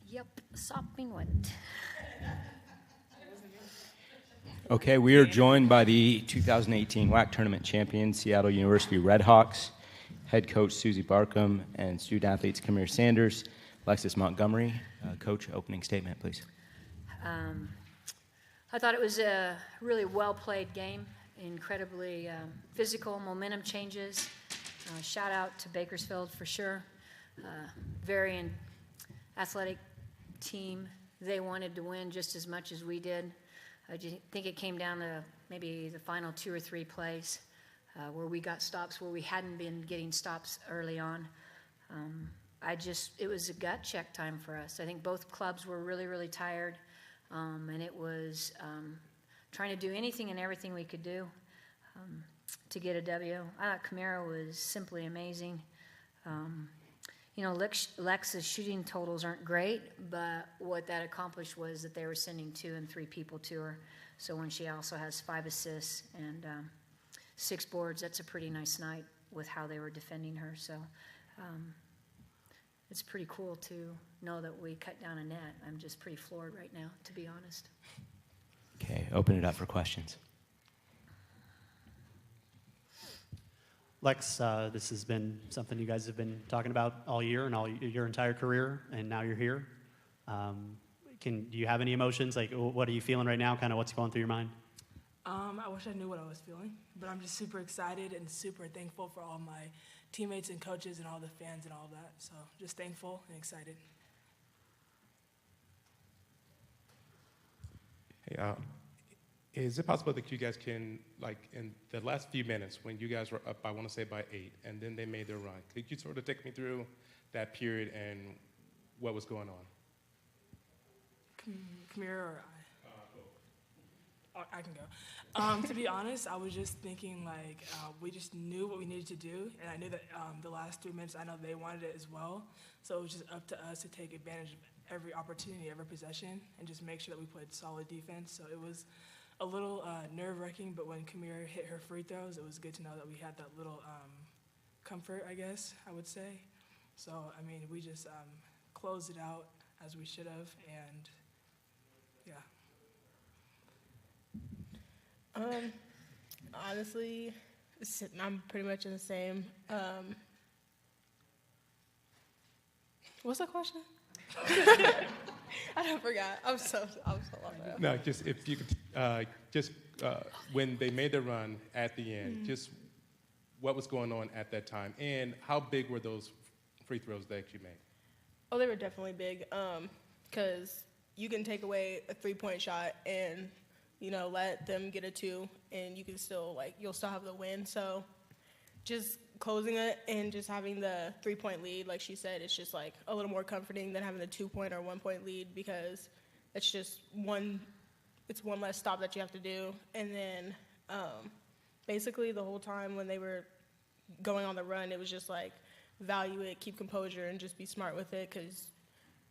Yep, sopping wet. Okay, we are joined by the 2018 WAC tournament champion, Seattle University Redhawks, head coach Susie Barkham, and student athletes Kamir Sanders, Alexis Montgomery. Coach, opening statement, please. I thought it was a really well-played game, incredibly physical, momentum changes. Shout out to Bakersfield for sure. Very athletic team. They wanted to win just as much as we did. I think it came down to maybe the final 2 or 3 plays where we got stops where we hadn't been getting stops early on. It was a gut check time for us. I think both clubs were really, really tired, and it was trying to do anything and everything we could do to get a W. I thought Camaro was simply amazing. Lex's shooting totals aren't great, but what that accomplished was that they were sending 2 and 3 people to her. So when she also has 5 assists and 6 boards, that's a pretty nice night with how they were defending her. So it's pretty cool to know that we cut down a net. I'm just pretty floored right now, to be honest. Okay, open it up for questions. Lex, this has been something you guys have been talking about all year and all your entire career, and now you're here. Do you have any emotions? Like, what are you feeling right now? Kind of what's going through your mind? I wish I knew what I was feeling, but I'm just super excited and super thankful for all my teammates and coaches and all the fans and all that. So just thankful and excited. Hey, is it possible that you guys can, like, in the last few minutes when you guys were up, I want to say by 8, and then they made their run, could you sort of take me through that period and what was going on? Kamir or I? I can go. To be honest, I was just thinking, like, we just knew what we needed to do, and I knew that the last 3 minutes, I know they wanted it as well, so it was just up to us to take advantage of every opportunity, every possession, and just make sure that we played solid defense. So it was a little nerve-wracking, but when Kamir hit her free throws, it was good to know that we had that little comfort, I guess, I would say. So, I mean, we just closed it out as we should have, and yeah. Honestly, I'm pretty much in the same. What's the question? I forgot. I'm so lost. No, just if you could, when they made the run at the end, just what was going on at that time, and how big were those free throws that you made? Oh, they were definitely big. Because you can take away a 3-point shot and let them get a 2, and you can still you'll still have the win. So just closing it and just having the 3-point lead, like she said, it's just a little more comforting than having the 2-point or 1-point lead, because it's just one less stop that you have to do. And then basically the whole time when they were going on the run, it was just value it, keep composure, and just be smart with it, because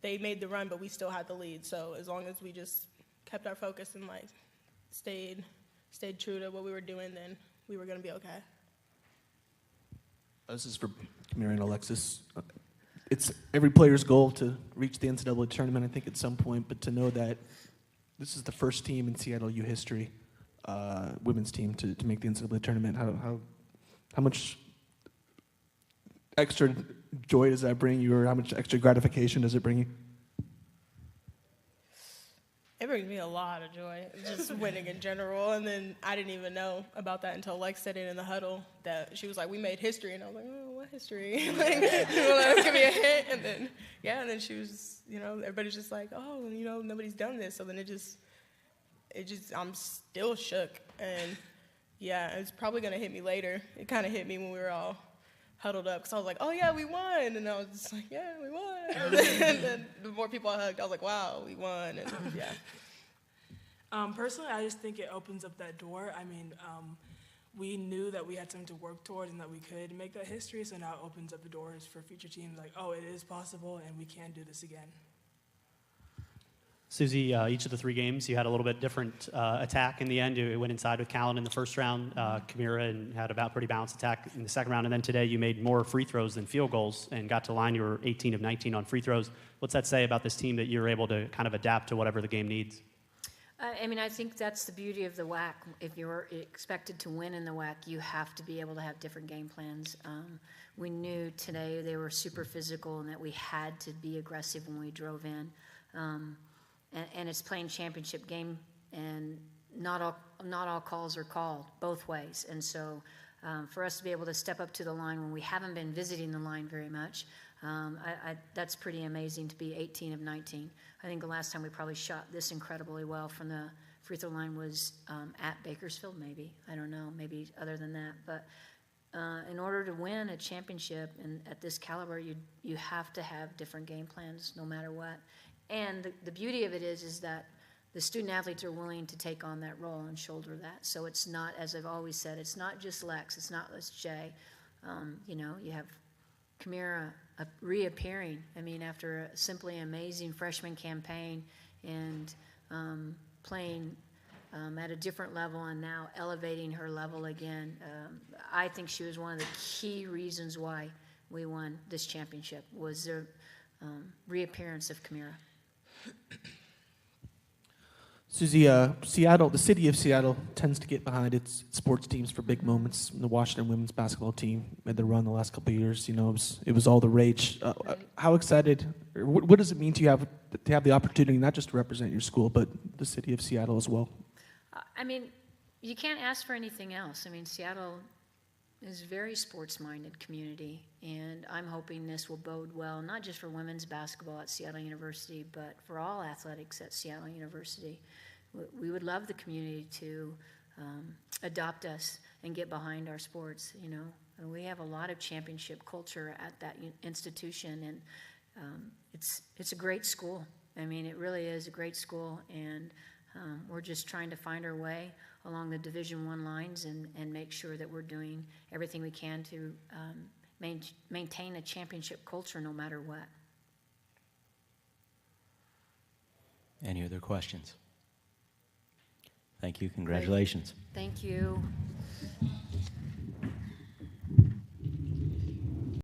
they made the run, but we still had the lead. So as long as we just kept our focus and stayed true to what we were doing, then we were going to be okay. This is for Kamir and Alexis. It's every player's goal to reach the NCAA tournament, I think, at some point, but to know that this is the first team in Seattle U history, women's team, to make the NCAA tournament. How much extra joy does that bring you, or how much extra gratification does it bring you? It brings me a lot of joy, just winning in general. And then I didn't even know about that until Lex said it in the huddle, that she was like, we made history. And I was like, oh, what history? Give me a hint. And then she was, everybody's just like, oh, nobody's done this. So then I'm still shook. And yeah, it's probably going to hit me later. It kind of hit me when we were all huddled up, because I was like, oh yeah, we won. And I was just like, yeah, we won. And then the more people I hugged, I was like, wow, we won. And yeah. Personally, I just think it opens up that door. I mean, we knew that we had something to work toward and that we could make that history, so now it opens up the doors for future teams, like, oh, it is possible and we can do this again. Susie, each of the 3 games, you had a little bit different attack in the end. You went inside with Callan in the first round, Kamira, and had a pretty balanced attack in the second round. And then today you made more free throws than field goals and got to line. You were 18 of 19 on free throws. What's that say about this team that you're able to kind of adapt to whatever the game needs? I mean, I think that's the beauty of the WAC. If you're expected to win in the WAC, you have to be able to have different game plans. We knew today they were super physical and that we had to be aggressive when we drove in. And it's playing championship game, and not all calls are called both ways. And so for us to be able to step up to the line when we haven't been visiting the line very much, that's pretty amazing to be 18 of 19. I think the last time we probably shot this incredibly well from the free throw line was at Bakersfield, maybe. I don't know, maybe other than that. But in order to win a championship and at this caliber, you have to have different game plans no matter what. And the beauty of it is that the student athletes are willing to take on that role and shoulder that. So it's not, as I've always said, it's not just Lex, it's not just Jay. You have Kamira reappearing. I mean, after a simply amazing freshman campaign and playing at a different level and now elevating her level again. I think she was one of the key reasons why we won this championship was the reappearance of Kamira. Susie, Seattle, the city of Seattle tends to get behind its sports teams for big moments. The Washington women's basketball team made the run the last couple of years. It was all the rage. How excited, or what does it mean to have the opportunity not just to represent your school, but the city of Seattle as well? I mean, you can't ask for anything else. I mean, Seattle is a very sports-minded community, and I'm hoping this will bode well, not just for women's basketball at Seattle University, but for all athletics at Seattle University. We would love the community to adopt us and get behind our sports, And we have a lot of championship culture at that institution, and it's a great school. I mean, it really is a great school, and we're just trying to find our way along the Division I lines and make sure that we're doing everything we can to maintain a championship culture no matter what. Any other questions? Thank you. Congratulations. Thank you.